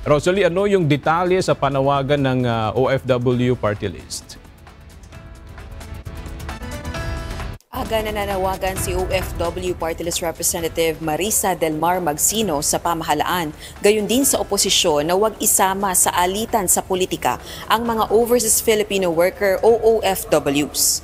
Rosalie, ano yung detalye sa panawagan ng OFW Party List? Aga nananawagan si OFW Party List Representative Marisa Del Mar Magsino sa pamahalaan, gayon din sa oposisyon na huwag isama sa alitan sa politika ang mga overseas Filipino worker o OFWs.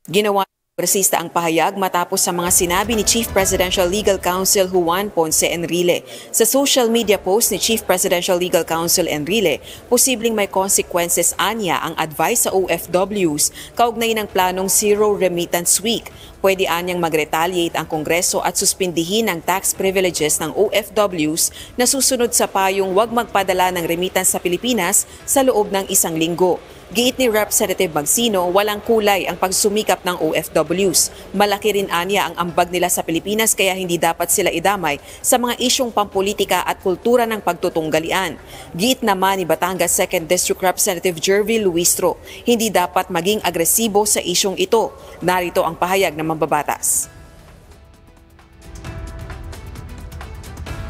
Ginawa Kongresista ang pahayag matapos sa mga sinabi ni Chief Presidential Legal Counsel Juan Ponce Enrile. Sa social media post ni Chief Presidential Legal Counsel Enrile, posibleng may consequences anya ang advice sa OFWs kaugnay ng planong Zero Remittance Week. Pwede anyang mag-retaliate ang Kongreso at suspindihin ang tax privileges ng OFWs na susunod sa payong huwag magpadala ng remittance sa Pilipinas sa loob ng 1 linggo. Giit ni Representative Magsino, walang kulay ang pagsumikap ng OFWs. Malaki rin anya ang ambag nila sa Pilipinas kaya hindi dapat sila idamay sa mga isyong pampolitika at kultura ng pagtutunggalian. Giit naman ni Batangas 2nd District Representative Jervil Luistro, hindi dapat maging agresibo sa isyong ito. Narito ang pahayag ng mambabatas.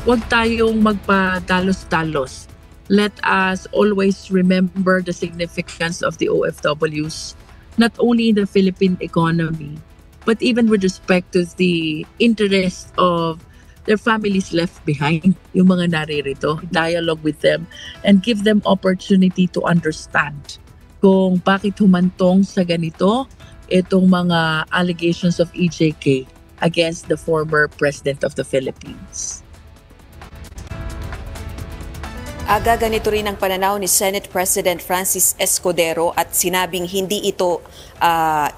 Huwag tayong magpadalos-dalos. Let us always remember the significance of the OFWs, not only in the Philippine economy, but even with respect to the interest of their families left behind, yung mga naririto, dialogue with them, and give them opportunity to understand kung bakit humantong sa ganito itong mga allegations of EJK against the former President of the Philippines. Aga ganito rin ang pananaw ni Senate President Francis Escudero at sinabing hindi ito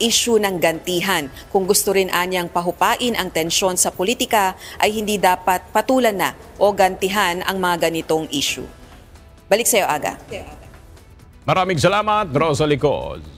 issue ng gantihan. Kung gusto rin anyang pahupain ang tensyon sa politika ay hindi dapat patulan na o gantihan ang mga ganitong issue. Balik sa iyo, Aga. Maraming salamat, Rosalie Coz.